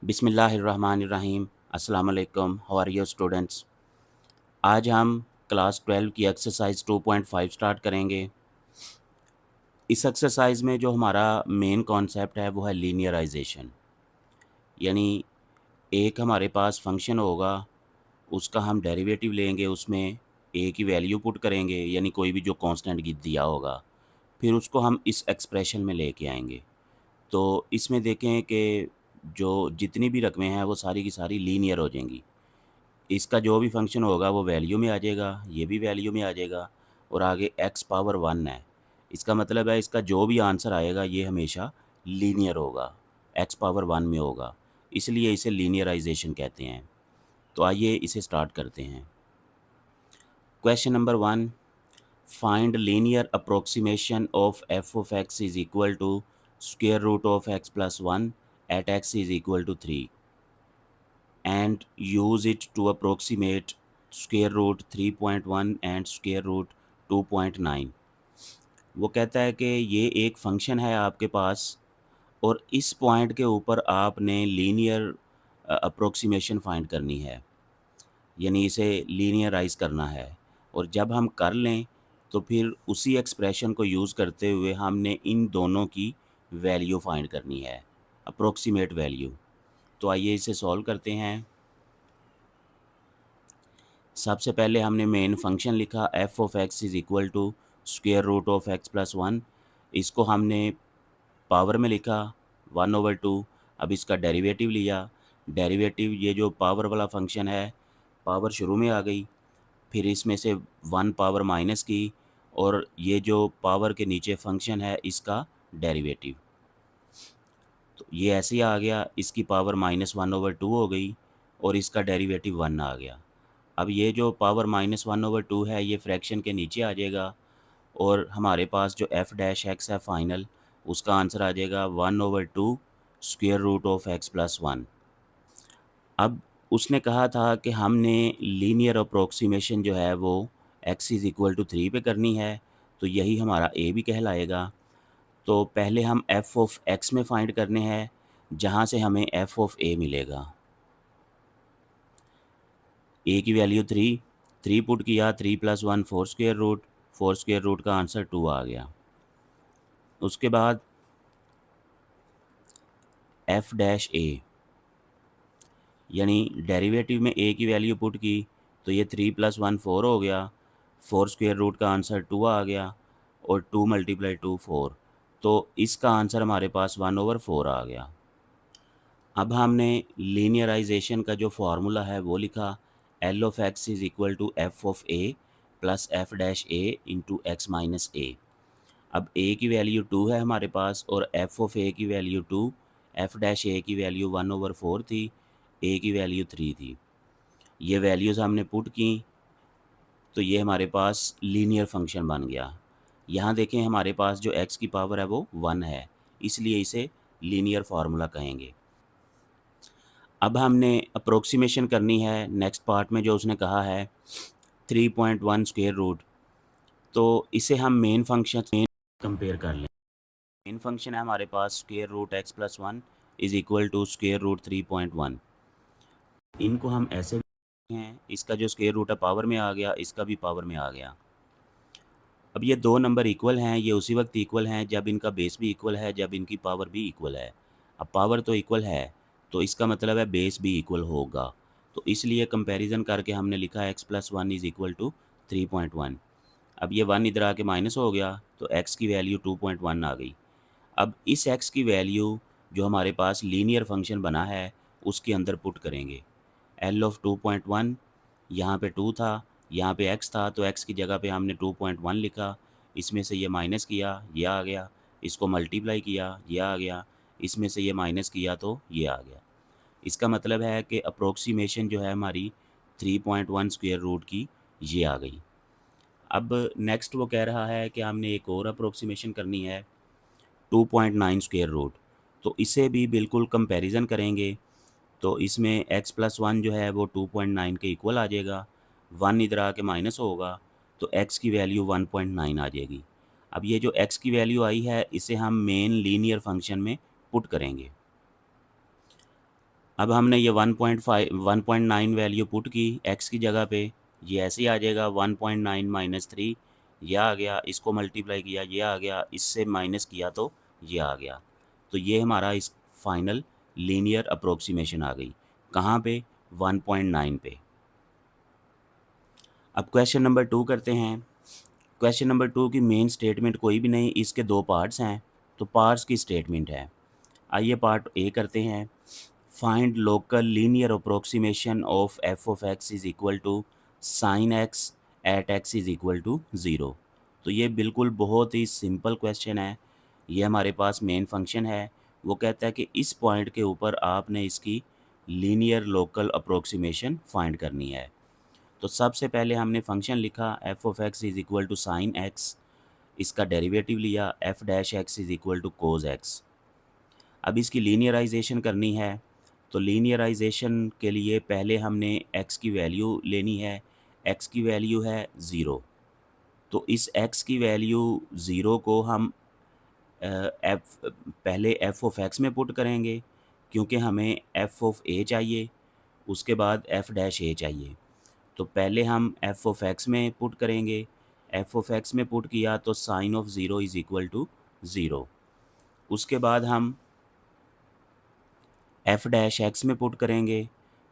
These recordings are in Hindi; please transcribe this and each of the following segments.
बिस्मिल्लाहिर्रहमानिर्रहीम। अस्सलाम वालेकुम। How are you students? आज हम क्लास 12 की एक्सरसाइज 2.5 स्टार्ट करेंगे। इस एक्सरसाइज में जो हमारा मेन कॉन्सेप्ट है वो है लीनियराइजेशन। यानी एक हमारे पास फंक्शन होगा, उसका हम डेरिवेटिव लेंगे, उसमें ए की वैल्यू पुट करेंगे, यानी कोई भी जो कांस्टेंट दिया होगा, फिर उसको हम इस एक्सप्रेशन में लेके आएंगे। तो इसमें देखें कि जो जितनी भी रकमें हैं वो सारी की सारी लीनियर हो जाएंगी। इसका जो भी फंक्शन होगा वो वैल्यू में आ जाएगा, ये भी वैल्यू में आ जाएगा, और आगे एक्स पावर 1 है। इसका मतलब है इसका जो भी आंसर आएगा ये हमेशा लीनियर होगा, एक्स पावर 1 में होगा, इसलिए इसे लीनियराइजेशन कहते हैं। तो आइए इसे स्टार्ट करते हैं। Question number 1, find linear approximation of f of x is equal to square root of x plus 1 at x is equal to 3 and use it to approximate square root 3.1 and square root 2.9। वो कहता है कि ये एक फंक्शन है आपके पास, और इस पॉइंट के ऊपर आपने लीनियर अप्रोक्सीमेशन फाइंड करनी है, यानी इसे लीनियराइज करना है। और जब हम कर लें तो फिर उसी एक्सप्रेशन को यूज़ करते हुए हमने इन दोनों की वैल्यू फाइंड करनी है, अप्रोक्सीमेट वैल्यू। तो आइए इसे सॉल्व करते हैं। सबसे पहले हमने मेन फंक्शन लिखा f of x is equal to square root of x plus 1। इसको हमने पावर में लिखा 1/2। अब इसका डेरिवेटिव लिया। डेरिवेटिव ये जो पावर वाला फंक्शन है, पावर शुरू में आ गई, फिर इसमें से 1 पावर माइनस की, और ये जो पावर के नीचे फंक्शन है इसका डेरिवेटिव, तो ये ऐसे ही आ गया, इसकी पावर -1/2 हो गई और इसका डेरिवेटिव 1 आ गया। अब ये जो पावर -1/2 है ये फ्रैक्शन के नीचे आ जाएगा, और हमारे पास जो एफ डैश एक्स है फाइनल, उसका आंसर आ जाएगा 1/2 square root of x plus 1। अब उसने कहा था कि हमने लीनियर अप्रोक्सीमेशन जो है वो एक्स इज़ इक्वल टू 3 पे करनी है, तो यही हमारा ए भी कहलाएगा। तो पहले हम एफ़ ऑफ एक्स में फाइंड करने हैं, जहाँ से हमें एफ़ ऑफ ए मिलेगा। ए की वैल्यू 3 पुट किया, 3 + 1 4 स्क्वायर रूट का आंसर 2 आ गया। उसके बाद एफ़ डैश ए, यानी डेरिवेटिव में ए की वैल्यू पुट की, तो ये 3 + 1 4 हो गया, 4 स्क्वायर रूट का आंसर 2 आ गया, और 2 × 2 4, तो इसका आंसर हमारे पास 1/4 आ गया। अब हमने लीनियराइजेशन का जो फार्मूला है वो लिखा, L of x is equal to F of A plus F dash A into x minus a. अब ए की वैल्यू 2 है हमारे पास, और एफ ऑफ ए की वैल्यू 2, एफ डैश ए की वैल्यू 1/4 थी, ए की वैल्यू 3 थी। ये वैल्यूज़ हमने पुट की, तो ये हमारे पास लीनियर फंक्शन बन गया। यहाँ देखें हमारे पास जो एक्स की पावर है वो 1 है, इसलिए इसे लीनियर फार्मूला कहेंगे। अब हमने अप्रोक्सीमेशन करनी है नेक्स्ट पार्ट में, जो उसने कहा है 3.1 स्क्वायर रूट। तो इसे हम मेन फंक्शन में कंपेयर कर लें। मेन फंक्शन है हमारे पास square root x plus 1 is equal to square root 3.1। इनको हम ऐसे हैं, इसका जो स्क्वायर रूट है पावर में आ गया, इसका भी पावर में आ गया। अब ये दो नंबर इक्वल हैं, ये उसी वक्त इक्वल हैं जब इनका बेस भी इक्वल है, जब इनकी पावर भी इक्वल है। अब पावर तो इक्वल है, तो इसका मतलब है बेस भी इक्वल होगा, तो इसलिए कंपैरिजन करके हमने लिखा x plus 1 is equal to 3.1। अब ये 1 इधर आके माइनस हो गया, तो एक्स की वैल्यू 2.1 आ गई। अब इस एक्स की वैल्यू जो हमारे पास लीनियर फंक्शन बना है उसके अंदर पुट करेंगे। एल ऑफ 2.1, यहाँ पे 2 था, यहाँ पे x था, तो x की जगह पे हमने 2.1 लिखा, इसमें से ये माइनस किया, ये आ गया, इसको मल्टीप्लाई किया, ये आ गया, इसमें से ये माइनस किया तो ये आ गया। इसका मतलब है कि अप्रोक्सीमेशन जो है हमारी 3.1 स्क्वायर रूट की ये आ गई। अब नेक्स्ट वो कह रहा है कि हमने एक और अप्रोक्सीमेशन करनी है 2.9 स्क्वायर रूट, तो इसे भी बिल्कुल कंपैरिजन करेंगे। तो इसमें x प्लस 1 जो है वो 2.9 के इक्वल आ जाएगा, 1 इधर आके माइनस होगा, तो x की वैल्यू 1.9 आ जाएगी। अब ये जो x की वैल्यू आई है इसे हम मेन लीनियर फंक्शन में पुट करेंगे। अब हमने ये 1.9 वैल्यू पुट की x की जगह पे, ये ऐसे ही आ जाएगा 1.9 माइनस 3, यह आ गया, इसको मल्टीप्लाई किया ये आ गया, इससे माइनस किया तो ये आ गया। तो ये हमारा इस फाइनल लीनियर अप्रोक्सीमेशन आ गई। कहाँ पे? 1.9 पे। अब क्वेश्चन नंबर 2 करते हैं। क्वेश्चन नंबर 2 की मेन स्टेटमेंट कोई भी नहीं, इसके 2 पार्ट्स हैं, तो पार्ट्स की स्टेटमेंट है। आइए पार्ट ए करते हैं। Find local linear approximation of f of x is equal to sine x at x is equal to zero. तो ये बिल्कुल बहुत ही सिंपल क्वेश्चन है। ये हमारे पास मेन फंक्शन है, वो कहता है कि इस पॉइंट के ऊपर आपने इसकी लीनियर लोकल अप्रोक्सीमेशन फाइंड करनी है। तो सबसे पहले हमने फंक्शन लिखा f of x is equal to sine x, इसका डेरिवेटिव लिया f dash x is equal to cos x. अब इसकी लीनियराइजेशन करनी है, तो लीनियराइजेशन के लिए पहले हमने x की वैल्यू लेनी है। x की वैल्यू है 0, तो इस x की वैल्यू 0 को हम पहले f ऑफ x में पुट करेंगे, क्योंकि हमें f ऑफ a चाहिए, उसके बाद f डैश a चाहिए। तो पहले हम f ऑफ x में पुट करेंगे, f ऑफ x में पुट किया तो sine of 0 is equal to 0। उसके बाद हम एफ डैश एक्स में पुट करेंगे,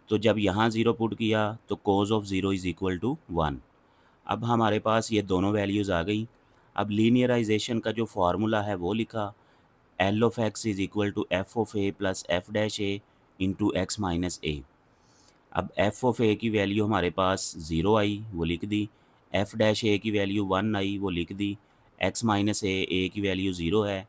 तो जब यहाँ 0 पुट किया तो cos of 0 is equal to 1। अब हमारे पास ये दोनों वैल्यूज़ आ गई। अब लीनियराइजेशन का जो फार्मूला है वो लिखा, L of x is equal to F of A plus F dash A into x minus a. अब एफ ऑफ ए की वैल्यू हमारे पास 0 आई, वो लिख दी। एफ डैश ए की वैल्यू 1 आई, वो लिख दी। एक्स माइनस ए की वैल्यू 0 है,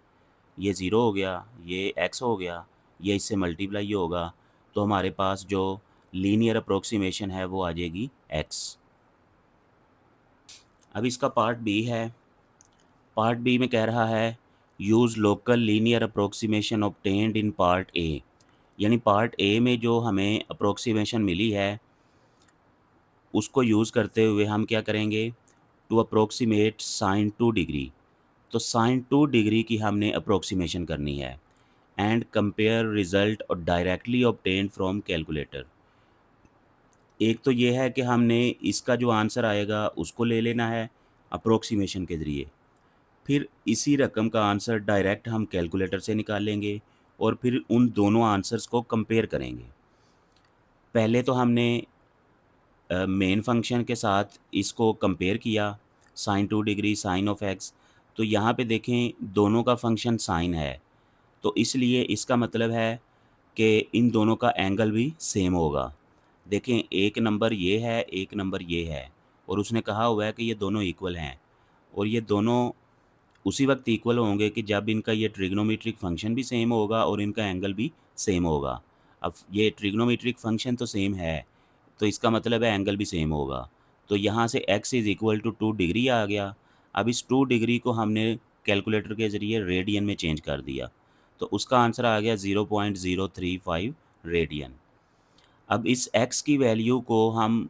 ये 0 हो गया, ये x हो गया, ये इससे मल्टीप्लाई होगा, तो हमारे पास जो लीनियर अप्रोक्सीमेशन है वो आ जाएगी x। अब इसका पार्ट बी है। पार्ट बी में कह रहा है use local linear approximation obtained in part A. यानी पार्ट ए में जो हमें अप्रोक्सीमेशन मिली है उसको यूज़ करते हुए हम क्या करेंगे, टू अप्रोक्सीमेट साइन 2 डिग्री। तो साइन 2 डिग्री की हमने अप्रोक्सीमेशन करनी है एंड कंपेयर रिज़ल्ट और डायरेक्टली ऑब्टेन फ्रॉम कैलकुलेटर। एक तो ये है कि हमने इसका जो आंसर आएगा उसको ले लेना है अप्रोक्सीमेशन के ज़रिए, फिर इसी रकम का आंसर डायरेक्ट हम कैलकुलेटर से निकाल लेंगे और फिर उन दोनों आंसर्स को कंपेयर करेंगे। पहले तो हमने मेन फंक्शन के साथ इसको कंपेयर किया, sine 2 degree sine of x. तो यहाँ पे देखें दोनों का फंक्शन साइन है, तो इसलिए इसका मतलब है कि इन दोनों का एंगल भी सेम होगा। देखें एक नंबर ये है, एक नंबर ये है, और उसने कहा हुआ है कि ये दोनों इक्वल हैं, और ये दोनों उसी वक्त इक्वल होंगे कि जब इनका ये ट्रिग्नोमेट्रिक फंक्शन भी सेम होगा और इनका एंगल भी सेम होगा। अब ये ट्रिग्नोमेट्रिक फंक्शन तो सेम है, तो इसका मतलब है एंगल भी सेम होगा। तो यहाँ से x is equal to 2 degree आ गया। अब इस 2 डिग्री को हमने कैलकुलेटर के ज़रिए रेडियन में चेंज कर दिया, तो उसका आंसर आ गया 0.035 रेडियन। अब इस x की वैल्यू को हम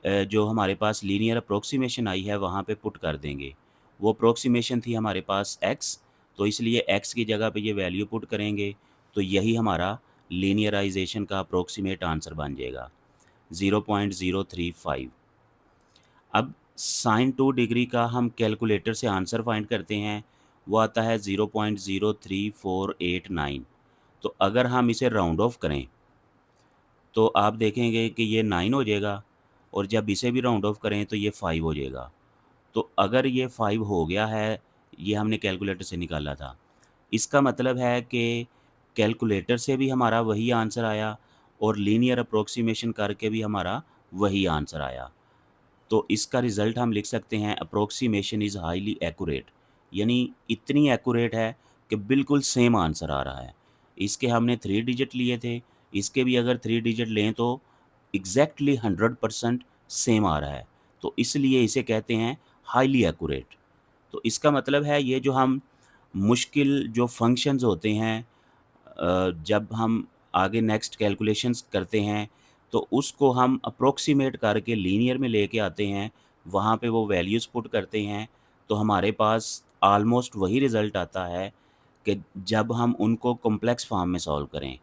जो हमारे पास लीनियर अप्रोक्सीमेशन आई है वहाँ पे पुट कर देंगे। वो अप्रोक्सीमेशन थी हमारे पास x, तो इसलिए x की जगह पे ये वैल्यू पुट करेंगे, तो यही हमारा लीनियराइजेशन का अप्रोक्सीमेट आंसर बन जाएगा 0.035। अब साइन 2 डिग्री का हम कैलकुलेटर से आंसर फाइंड करते हैं, वो आता है 0.03489। तो अगर हम इसे राउंड ऑफ करें तो आप देखेंगे कि ये 9 हो जाएगा, और जब इसे भी राउंड ऑफ करें तो ये 5 हो जाएगा। तो अगर ये 5 हो गया है, ये हमने कैलकुलेटर से निकाला था, इसका मतलब है कि कैलकुलेटर से भी हमारा वही आंसर आया और लीनियर अप्रोक्सीमेशन करके भी हमारा वही आंसर आया। तो इसका रिज़ल्ट हम लिख सकते हैं अप्रोक्सीमेशन इज़ हाईली एक्यूरेट, यानी इतनी एक्यूरेट है कि बिल्कुल सेम आंसर आ रहा है। इसके हमने 3 डिजिट लिए थे, इसके भी अगर 3 डिजिट लें तो एग्ज़ैक्टली 100% सेम आ रहा है, तो इसलिए इसे कहते हैं हाईली एक्यूरेट। तो इसका मतलब है ये जो हम मुश्किल जो फंक्शंस होते हैं जब हम आगे नेक्स्ट कैलकुलेशंस करते हैं, तो उसको हम अप्रोक्सीमेट करके लीनियर में लेके आते हैं, वहाँ पे वो वैल्यूज़ पुट करते हैं, तो हमारे पास ऑलमोस्ट वही रिज़ल्ट आता है कि जब हम उनको कॉम्प्लेक्स फॉर्म में सॉल्व करें।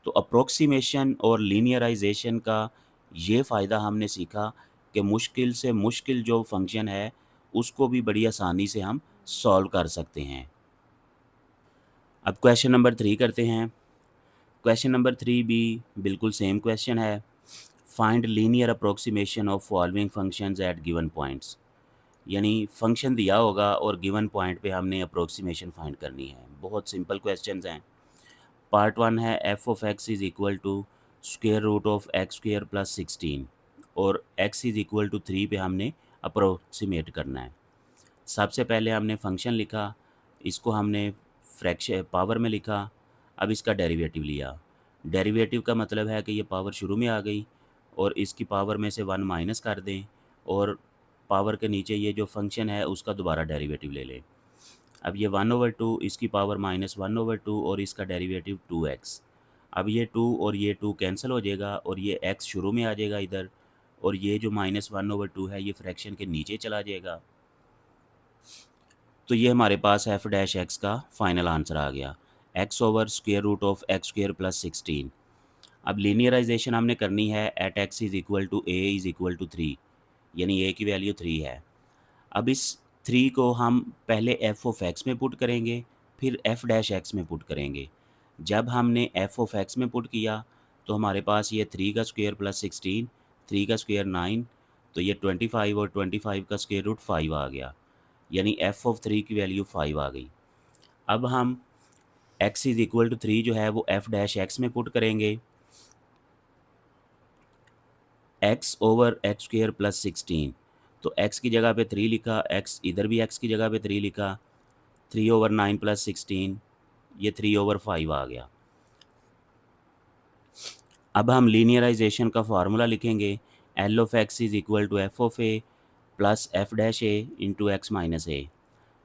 तो अप्रोक्सीमेशन और लीनियराइजेशन का ये फ़ायदा हमने सीखा कि मुश्किल से मुश्किल जो फंक्शन है उसको भी बड़ी आसानी से हम सॉल्व कर सकते हैं। अब क्वेश्चन नंबर 3 करते हैं। क्वेश्चन नंबर 3 भी बिल्कुल सेम क्वेश्चन है। Find linear approximation of following functions eight given points. यानी फंक्शन दिया होगा और गिवन पॉइंट पे हमने अप्रोक्सीमेशन फाइंड करनी है। बहुत सिंपल क्वेश्चंस हैं। पार्ट 1 है f of x is equal to square root of x square plus 16 और एक्स इज़ इक्वल टू 3 पे हमने अप्रोक्सीमेट करना है। सबसे पहले हमने फंक्शन लिखा, इसको हमने फ्रैक्शन पावर में लिखा। अब इसका डेरिवेटिव लिया। डेरिवेटिव का मतलब है कि ये पावर शुरू में आ गई और इसकी पावर में से 1 माइनस कर दें और पावर के नीचे ये जो फंक्शन है उसका दोबारा डेरिवेटिव ले लें। अब ये 1/2 इसकी पावर -1/2 और इसका डेरिवेटिव 2x। अब ये 2 और ये 2 कैंसिल हो जाएगा और ये x शुरू में आ जाएगा इधर और ये जो -1/2 है ये फ्रैक्शन के नीचे चला जाएगा। तो ये हमारे पास एफ डैश एक्स का फाइनल आंसर आ गया, x over square root of x square plus 16। अब लीनियराइजेशन हमने करनी है at x is equal to a is equal to 3, यानी a की वैल्यू 3 है। अब इस 3 को हम पहले एफ ऑफ एक्स में पुट करेंगे, फिर एफ डैश एक्स में पुट करेंगे। जब हमने एफ ऑफ एक्स में पुट किया तो हमारे पास ये 3 का स्क्वायर प्लस 16, 3 का स्क्वायर 9, तो ये 25 और 25 का स्क्वायर रूट 5 आ गया, यानी एफ ऑफ 3 की वैल्यू 5 आ गई। अब हम x इज़ इक्वल टू 3 जो है वो एफ डैश एक्स में पुट करेंगे। x over x square plus 16, तो x की जगह पे 3 लिखा, x इधर भी x की जगह पे 3 लिखा, 3 ओवर 9 प्लस 16, ये 3 ओवर 5 आ गया। अब हम लीनियराइजेशन का फार्मूला लिखेंगे, L of x is equal to F of A plus F dash A into x minus a.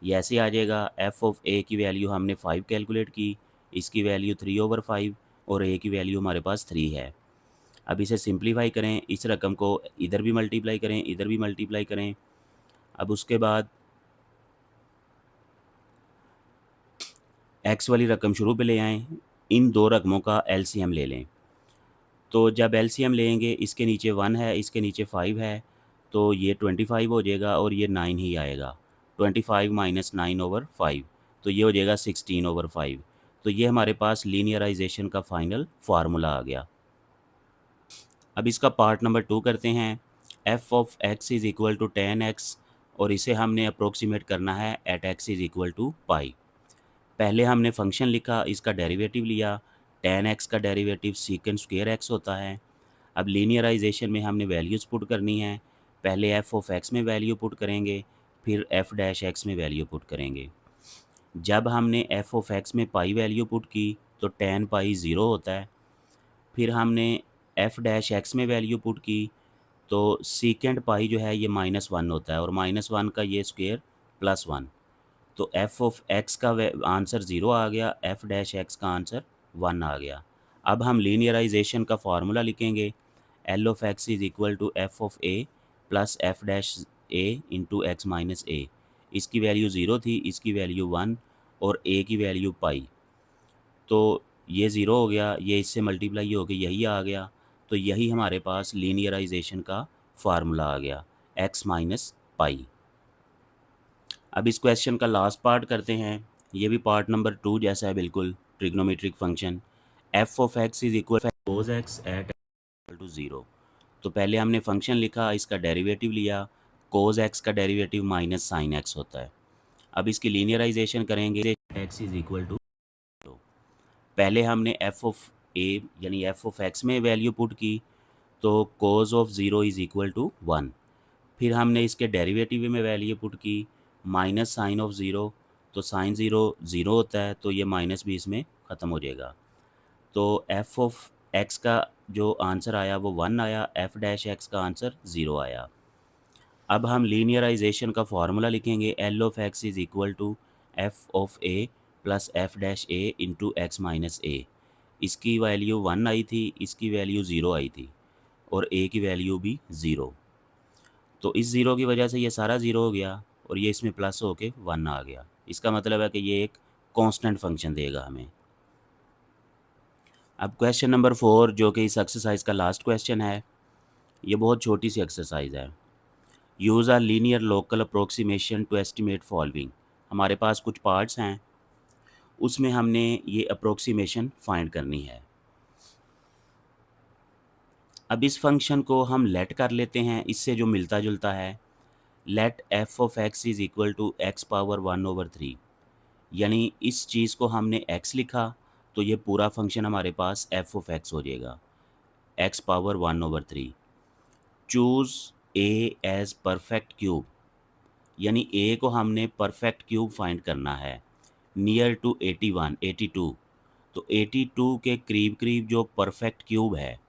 ये ऐसे आ जाएगा, एफ ऑफ ए की वैल्यू हमने 5 कैलकुलेट की, इसकी वैल्यू 3 ओवर 5 और ए की वैल्यू हमारे पास 3 है। अब इसे सिंप्लीफाई करें, इस रकम को इधर भी मल्टीप्लाई करें, इधर भी मल्टीप्लाई करें। अब उसके बाद एक्स वाली रकम शुरू पे ले आएँ, इन दो रकमों का एलसीएम ले लें। तो जब एलसीएम लेंगे, इसके नीचे 1 है, इसके नीचे 5 है, तो ये 25 हो जाएगा और ये 9 ही आएगा। 25 माइनस 9 ओवर 5, तो ये हो जाएगा 16 ओवर 5। तो ये हमारे पास लीनियराइजेशन का फाइनल फार्मूला आ गया। अब इसका पार्ट नंबर 2 करते हैं। F of x is equal to 10x और इसे हमने अप्रोक्सीमेट करना है at x is equal to pi. पहले हमने फंक्शन लिखा, इसका डेरिवेटिव लिया। 10x का डेरिवेटिव सीकेंड स्क्वायर x होता है। अब लीनियराइजेशन में हमने वैल्यूज़ पुट करनी है। पहले एफ ऑफ एक्स में वैल्यू पुट करेंगे, फिर एफ डैश एक्स में वैल्यू पुट करेंगे। जब हमने एफ ऑफ एक्स में पाई वैल्यू पुट की तो 10 पाई 0 होता है। फिर हमने एफ डैश एक्स में वैल्यू पुट की तो सीकेंड पाई जो है ये -1 होता है और -1 का ये स्क्वायर +1, तो एफ ऑफ एक्स का आंसर 0 आ गया, एफ डैश एक्स का आंसर 1 आ गया। अब हम लीनियराइजेशन का फार्मूला लिखेंगे, L of x is equal to F of A plus F dash A into x minus a. इसकी वैल्यू 0 थी, इसकी वैल्यू 1 और ए की वैल्यू पाई, तो ये 0 हो गया, ये इससे मल्टीप्लाई हो के यही आ गया। तो यही हमारे पास लीनियराइजेशन का फार्मूला आ गया, x माइनस पाई। अब इस क्वेश्चन का लास्ट पार्ट करते हैं। ये भी पार्ट नंबर 2 जैसा है बिल्कुल, trigonometric function. F of x is equal cos x at equal to 0। तो पहले हमने फंक्शन लिखा, इसका डेरिवेटिव लिया। कोस एक्स का डेरिवेटिव माइनस साइन एक्स होता है। अब इसकी लीनियराइजेशन करेंगे, एक्स इज इक्वल टू, पहले हमने एफ ऑफ ए यानी एफ ऑफ एक्स में वैल्यू पुट की, तो cos of 0 is equal to 1। फिर हमने इसके डेरिवेटिव में वैल्यू पुट की, माइनस साइन ऑफ 0, तो साइन 0 0 होता है, तो ये माइनस भी इसमें ख़त्म हो जाएगा। तो एफ ऑफ एक्स का जो आंसर आया वो 1 आया, एफ डैश एक्स का आंसर 0 आया। अब हम लीनियराइजेशन का फार्मूला लिखेंगे, L of x is equal to F of A plus F dash A into x minus a. इसकी वैल्यू 1 आई थी, इसकी वैल्यू 0 आई थी और ए की वैल्यू भी 0। तो इस 0 की वजह से ये सारा 0 हो गया और ये इसमें प्लस होके 1 आ गया। इसका मतलब है कि ये एक कांस्टेंट फंक्शन देगा हमें। अब क्वेश्चन नंबर 4 जो कि इस एक्सरसाइज का लास्ट क्वेश्चन है, ये बहुत छोटी सी एक्सरसाइज है। Use a linear local approximation to estimate following. हमारे पास कुछ पार्ट्स हैं, उसमें हमने ये अप्रोक्सीमेशन फाइंड करनी है। अब इस फंक्शन को हम लेट कर लेते हैं, इससे जो मिलता जुलता है, let f of x is equal to x power 1/3। यानी इस चीज़ को हमने x लिखा तो ये पूरा फंक्शन हमारे पास एफ ऑफ एक्स हो जाएगा, x power 1/3। Choose a as perfect cube, यानी ए को हमने परफेक्ट क्यूब फाइंड करना है नियर टू 82। तो 82 के करीब करीब जो परफेक्ट क्यूब है।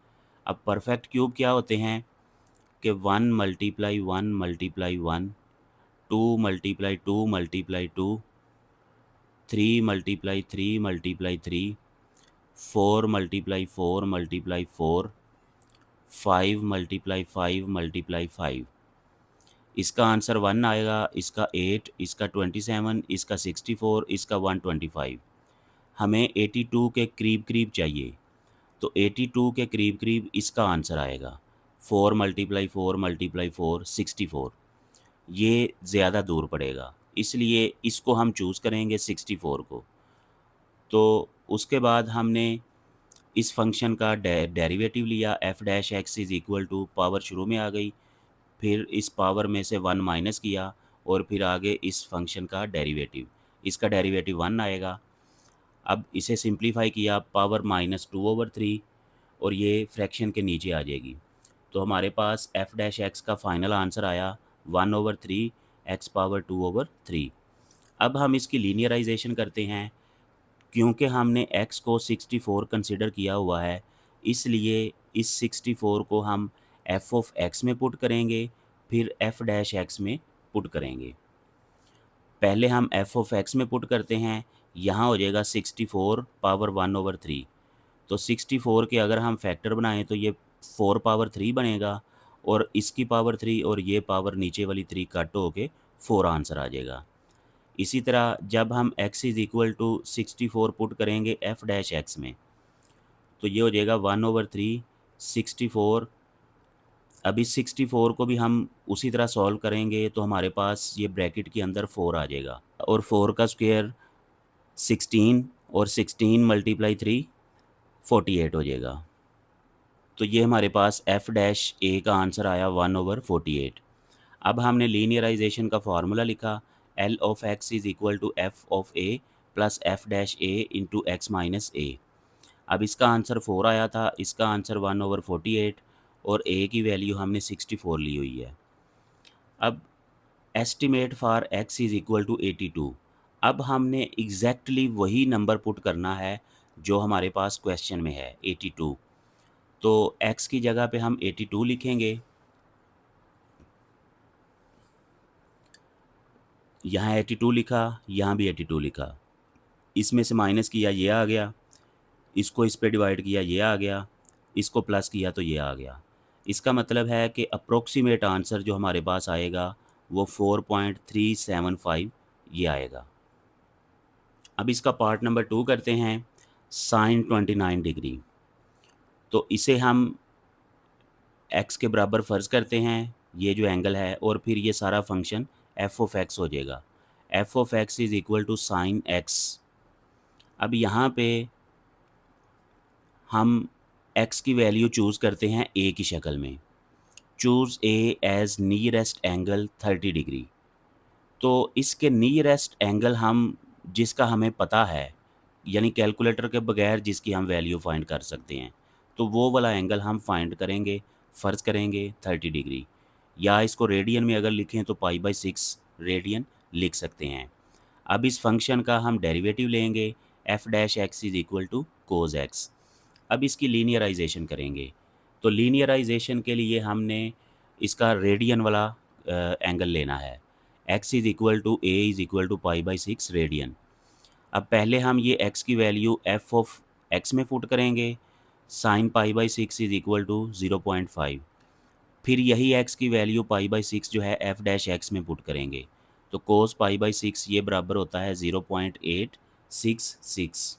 अब परफेक्ट क्यूब क्या होते हैं कि 1 multiply 1 multiply 1, 2 multiply 2 multiply 2, 3 multiply 3 multiply 3, 4 multiply 4 multiply 4, 5 multiply 5 multiply 5। इसका आंसर 1 आएगा, इसका 8, इसका 27, इसका 64, इसका 125। हमें 82 के करीब करीब चाहिए, तो 82 के करीब करीब इसका आंसर आएगा 4 मल्टीप्लाई 4 मल्टीप्लाई 4, 64। ये ज़्यादा दूर पड़ेगा, इसलिए इसको हम चूज़ करेंगे 64 को। तो उसके बाद हमने इस फंक्शन का डेरिवेटिव लिया, f dash x is equal to, power शुरू में आ गई, फिर इस पावर में से 1 माइनस किया और फिर आगे इस फंक्शन का डेरिवेटिव, इसका डेरिवेटिव 1 आएगा। अब इसे सिंप्लीफाई किया, पावर -2/3 और ये फ्रैक्शन के नीचे आ जाएगी। तो हमारे पास एफ डैश एक्स का फाइनल आंसर आया 1/3 एक्स पावर 2/3। अब हम इसकी लीनियराइजेशन करते हैं। क्योंकि हमने x को 64 कंसिडर किया हुआ है, इसलिए इस 64 को हम f ऑफ x में पुट करेंगे, फिर f डैश x में पुट करेंगे। पहले हम f ऑफ x में पुट करते हैं, यहाँ हो जाएगा 64 पावर 1/3। तो 64 के अगर हम फैक्टर बनाएं तो ये 4 पावर 3 बनेगा और इसकी पावर 3 और ये पावर नीचे वाली 3 कट होके 4 आंसर आ जाएगा। इसी तरह जब हम x is equal to 64 put करेंगे f डैश x में, तो ये हो जाएगा 1/3 64। अब इस 64 को भी हम उसी तरह सॉल्व करेंगे तो हमारे पास ये ब्रैकेट के अंदर 4 आ जाएगा और 4 का स्क्वायर 16 और 16 मल्टीप्लाई 3 48 हो जाएगा। तो ये हमारे पास f डैश a का आंसर आया 1/48। अब हमने लीनियराइजेशन का फार्मूला लिखा, L of x is equal to f of a plus f dash a into x minus a। अब इसका आंसर 4 आया था, इसका आंसर 1/48 और a की वैल्यू हमने 64 ली हुई है। अब estimate for x is equal to 82। अब हमने एग्जैक्टली वही नंबर पुट करना है जो हमारे पास क्वेश्चन में है 82। तो x की जगह पे हम 82 लिखेंगे, यहाँ 82 लिखा, यहाँ भी 82 लिखा, इसमें से माइनस किया ये आ गया, इसको इस पे डिवाइड किया ये आ गया, इसको प्लस किया तो ये आ गया। इसका मतलब है कि अप्रोक्सीमेट आंसर जो हमारे पास आएगा वो 4.375 ये आएगा। अब इसका पार्ट नंबर 2 करते हैं, साइन 29 डिग्री। तो इसे हम x के बराबर फ़र्ज़ करते हैं, ये जो एंगल है, और फिर ये सारा फंक्शन f ऑफ x हो जाएगा। f of x is equal to sine x। अब यहाँ पे हम x की वैल्यू चूज़ करते हैं a की शक्ल में। Choose a as nearest angle 30 degree. तो इसके नियरेस्ट एंगल हम जिसका हमें पता है, यानी कैलकुलेटर के बगैर जिसकी हम वैल्यू फाइंड कर सकते हैं, तो वो वाला एंगल हम फाइंड करेंगे, फ़र्ज़ करेंगे 30 डिग्री। या इसको रेडियन में अगर लिखें तो π/6 रेडियन लिख सकते हैं। अब इस फंक्शन का हम डेरिवेटिव लेंगे, f dash x is equal to cos x. अब इसकी लीनियराइजेशन करेंगे, तो लीनियराइजेशन के लिए हमने इसका रेडियन वाला एंगल लेना है। x is equal to a is equal to π/6 radian. अब पहले हम ये x की वैल्यू f ऑफ x में पुट करेंगे, साइन π/6 इज़ इक्वल टू 0.5। फिर यही x की वैल्यू π/6 जो है f डैश x में पुट करेंगे, तो कोस π/6 ये बराबर होता है 0.866।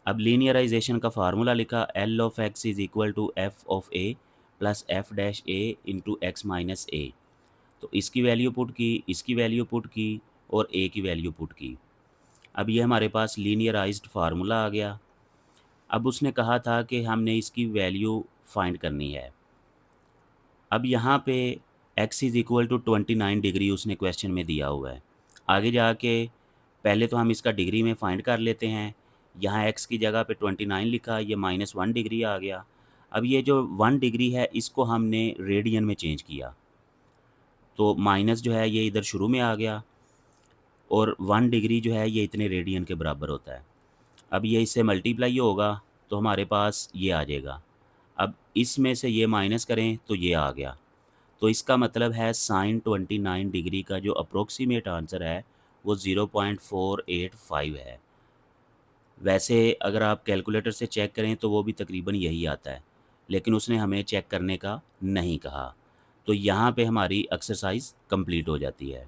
अब लीनियराइजेशन का फार्मूला लिखा, L of x is equal to F of A plus F dash A into x minus A. तो इसकी वैल्यू पुट की, इसकी वैल्यू पुट की और ए की वैल्यू पुट की। अब ये हमारे पास लीनियराइज्ड फार्मूला आ गया। अब उसने कहा था कि हमने इसकी वैल्यू फाइंड करनी है। अब यहाँ पे x is equal to 29 degree उसने क्वेश्चन में दिया हुआ है। आगे जाके पहले तो हम इसका डिग्री में फाइंड कर लेते हैं। यहाँ x की जगह पे 29 लिखा, ये -1 डिग्री आ गया। अब ये जो 1 डिग्री है इसको हमने रेडियन में चेंज किया, तो माइनस जो है ये इधर शुरू में आ गया और 1 डिग्री जो है ये इतने रेडियन के बराबर होता है। अब ये इससे मल्टीप्लाई होगा तो हमारे पास ये आ जाएगा। अब इसमें से ये माइनस करें तो ये आ गया। तो इसका मतलब है साइन 29 डिग्री का जो अप्रोक्सीमेट आंसर है वो 0.485 है। वैसे अगर आप कैलकुलेटर से चेक करें तो वो भी तकरीबन यही आता है, लेकिन उसने हमें चेक करने का नहीं कहा। तो यहाँ पे हमारी एक्सरसाइज कंप्लीट हो जाती है।